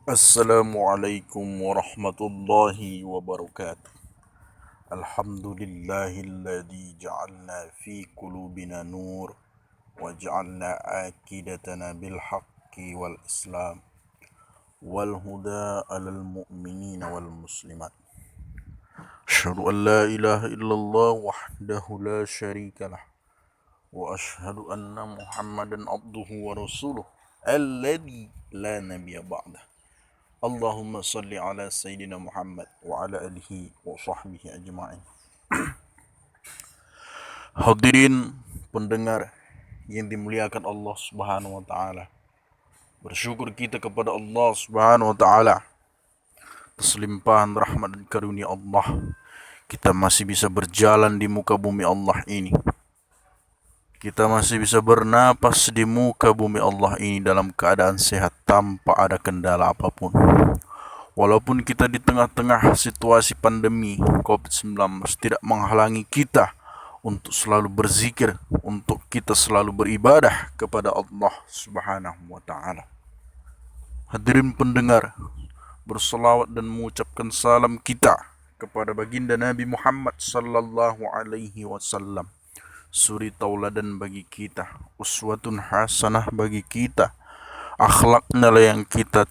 Assalamualaikum warahmatullahi wabarakatuh. Alhamdulillahilladzi ja'alna fi qulubina nur wa ja'alna aqidatana bil haqqi wal islam wal huda alal mu'minina wal muslimat. Asyhadu an la ilaha illallah wahdahu la syarika lah wa asyhadu anna Muhammadan abduhu wa rasuluh alladzi la nabiyya ba'dah. Allahumma salli ala Sayyidina Muhammad wa ala alihi wa sahbihi ajma'in. Hadirin pendengar yang dimuliakan Allah Subhanahu wa taala. Bersyukur kita kepada Allah Subhanahu wa taala atas limpahan rahmat dan karunia Allah. Kita masih bisa berjalan di muka bumi Allah ini. Kita masih bisa bernapas di muka bumi Allah ini dalam keadaan sehat tanpa ada kendala apapun. Walaupun kita di tengah-tengah situasi pandemi COVID-19 tidak menghalangi kita untuk selalu berzikir, untuk kita selalu beribadah kepada Allah Subhanahu wa taala. Hadirin pendengar, berselawat dan mengucapkan salam kita kepada baginda Nabi Muhammad sallallahu alaihi wasallam. Suri tauladan bagi kita, uswatun hasanah bagi kita, akhlaknya lah yang kita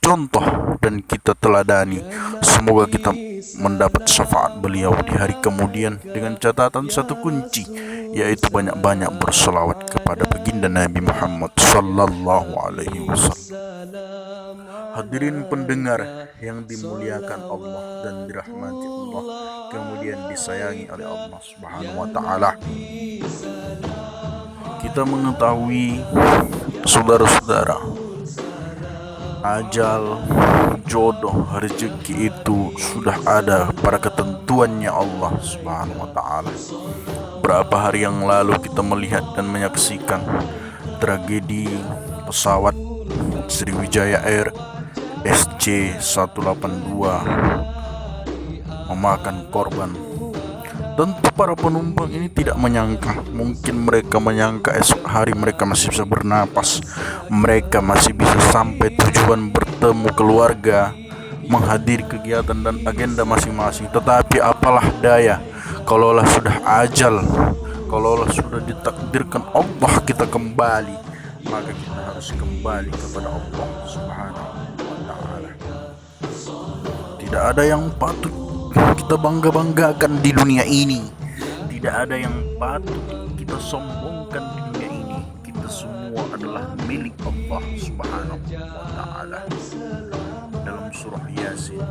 contoh dan kita teladani. Semoga kita mendapat syafaat beliau di hari kemudian dengan catatan satu kunci, yaitu banyak-banyak berselawat kepada baginda Nabi Muhammad sallallahu alaihi wasallam. Hadirin pendengar yang dimuliakan Allah dan dirahmati Allah, kemudian disayangi oleh Allah Subhanahu wa taala. Kita mengetahui, saudara-saudara, ajal, jodoh, rezeki itu sudah ada pada ketentuannya Allah Subhanahu wa taala. Berapa hari yang lalu kita melihat dan menyaksikan tragedi pesawat Sriwijaya Air SC182 memakan korban. Tentu para penumpang ini tidak menyangka, mungkin mereka menyangka esok hari mereka masih bisa bernapas, mereka masih bisa sampai tujuan, bertemu keluarga, menghadiri kegiatan dan agenda masing-masing. Tetapi apalah daya, kalaulah sudah ajal, kalaulah sudah ditakdirkan Allah kita kembali, maka kita harus kembali kepada Allah Subhanahu wa taala. Tidak ada yang patut kita bangga-banggakan di dunia ini. Tidak ada yang patut kita sombongkan di dunia ini. Kita semua adalah milik Allah Subhanahu wa taala. Dalam surah Yasin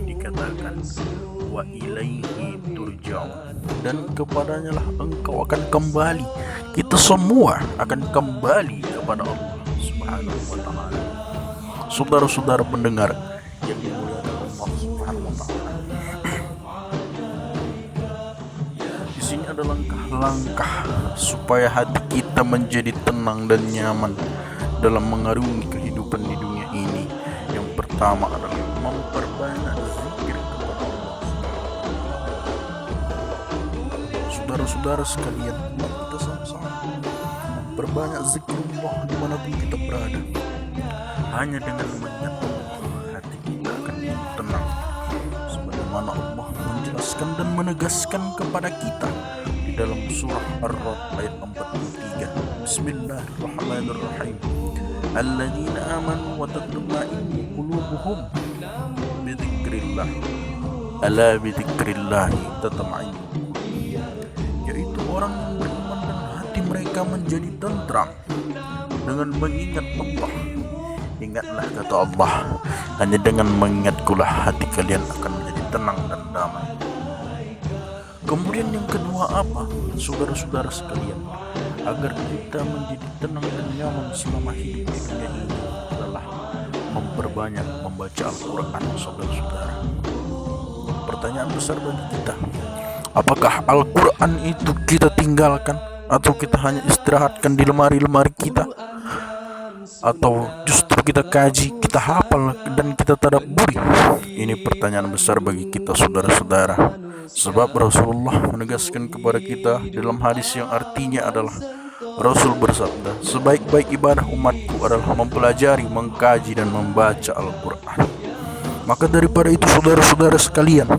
dikatakan, wa ilaihi turja'un, dan kepadanya lah engkau akan kembali. Kita semua akan kembali kepada Allah Subhanahu wa taala. Saudara-saudara pendengar yang dimuliakan Allah Subhanahu wa taala, di sini ada langkah-langkah supaya hati kita menjadi tenang dan nyaman dalam mengarungi kehidupan di dunia ini. Yang pertama adalah memperbanyak zikir kepada Allah. Saudara-saudara sekalian, kita sama-sama memperbanyak zikrullah dimanapun kita berada. Hanya dengan mengingat Allah, hati kita akan tenang. Sebagaimana Allah menjelaskan dan menegaskan kepada kita di dalam surah Ar-Ra'd ayat 43. Bismillahirrahmanirrahim. Alladzina amanu wa tatma'innu qulubuhum bi dzikrillah. Ala bi dzikrillah tatma'innu. Yaitu orang yang beriman dan hati mereka menjadi tentram dengan mengingat Allah. Ingatlah, kata Allah, hanya dengan mengingatkulah hati kalian akan menjadi tenang dan damai. Kemudian yang kedua apa, saudara-saudara sekalian, agar kita menjadi tenang dan nyaman selama hidup di dunia ini adalah memperbanyak membaca Al-Quran, saudara-saudara. Pertanyaan besar bagi kita, apakah Al-Quran itu kita tinggalkan atau kita hanya istirahatkan di lemari-lemari kita, atau justru kita kaji, kita hafal dan kita tadabburi? Ini pertanyaan besar bagi kita, saudara-saudara. Sebab Rasulullah menegaskan kepada kita dalam hadis yang artinya adalah Rasul bersabda, sebaik-baik ibadah umatku adalah mempelajari, mengkaji, dan membaca Al-Quran. Maka daripada itu saudara-saudara sekalian,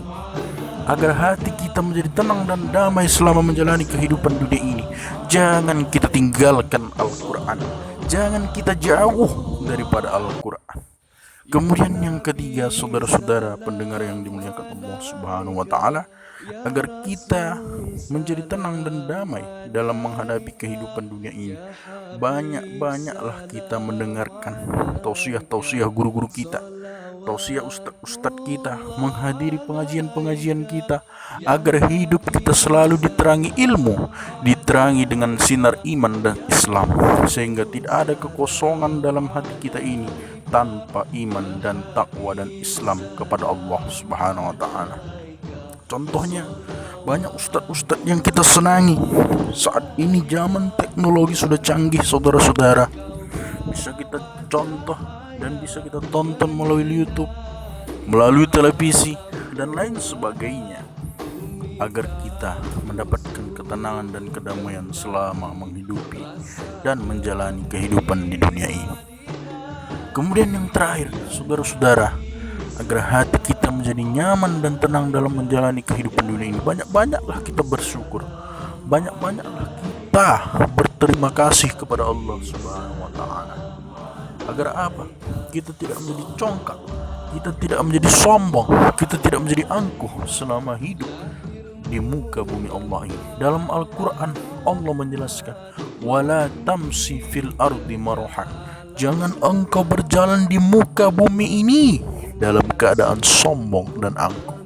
agar hati kita menjadi tenang dan damai selama menjalani kehidupan dunia ini, jangan kita tinggalkan Al-Quran, jangan kita jauh daripada Al-Quran. Kemudian yang ketiga, saudara-saudara pendengar yang dimuliakan Allah Subhanahu wa taala, agar kita menjadi tenang dan damai dalam menghadapi kehidupan dunia ini, banyak-banyaklah kita mendengarkan tausiah-tausiah guru-guru kita, tausiah ustadz-ustadz kita, menghadiri pengajian-pengajian kita, agar hidup kita selalu diterangi ilmu, diterangi dengan sinar iman dan Islam, sehingga tidak ada kekosongan dalam hati kita ini tanpa iman dan takwa dan Islam kepada Allah Subhanahu wa taala. Contohnya, banyak ustadz-ustadz yang kita senangi. Saat ini zaman teknologi sudah canggih, saudara-saudara. Bisa kita contoh dan bisa kita tonton melalui YouTube, melalui televisi, dan lain sebagainya, agar kita mendapatkan ketenangan dan kedamaian selama menghidupi dan menjalani kehidupan di dunia ini. Kemudian yang terakhir, saudara-saudara, agar hati kita menjadi nyaman dan tenang dalam menjalani kehidupan dunia ini, banyak-banyaklah kita bersyukur, banyak-banyaklah kita berterima kasih kepada Allah Subhanahu wa taala. Agar apa? Kita tidak menjadi congkak, kita tidak menjadi sombong, kita tidak menjadi angkuh selama hidup di muka bumi Allah ini. Dalam Al-Quran Allah menjelaskan, wala tamsi fil ardi maraha, jangan engkau berjalan di muka bumi ini dalam keadaan sombong dan angkuh.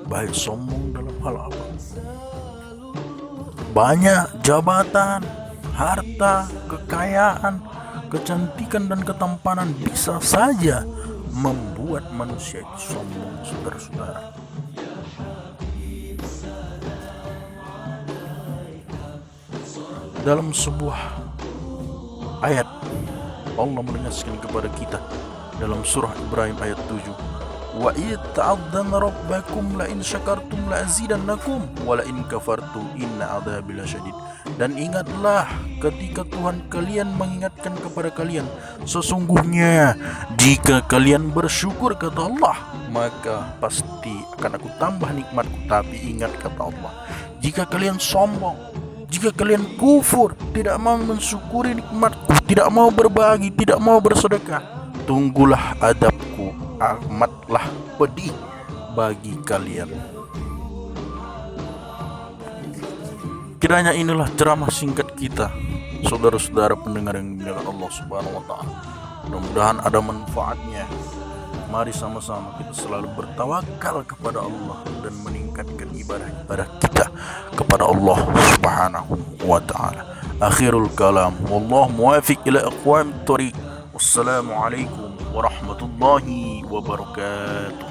Baik sombong dalam hal apa? Banyak jabatan, harta, kekayaan, kecantikan, dan ketampanan bisa saja membuat manusia itu sombong, saudara-saudara. Dalam sebuah ayat Allah menegaskan kepada kita dalam surah Ibrahim ayat 7, wa id ta'adzana rabbakum la in syakartum la azidannakum wa la in kafartum inna adzabi lasyadid. Dan ingatlah ketika Tuhan kalian mengingatkan kepada kalian, sesungguhnya jika kalian bersyukur, kata Allah, maka pasti akan aku tambah nikmatku. Tapi ingat, kata Allah, jika kalian sombong, jika kalian kufur, tidak mau mensyukuri nikmatku, tidak mau berbagi, tidak mau bersedekah, tunggulah adabku, amatlah pedih bagi kalian. Kiranya inilah ceramah singkat kita, saudara-saudara pendengar yang dimuliakan Allah Subhanahu wa taala. Mudah-mudahan ada manfaatnya. Mari sama-sama kita selalu bertawakal kepada Allah dan meningkatkan ibadah-ibadah kita kepada Allah Subhanahu wa taala. Akhirul kalam, wallahu muwafiq ila aqwamit thoriq. Wassalamualaikum warahmatullahi wabarakatuh.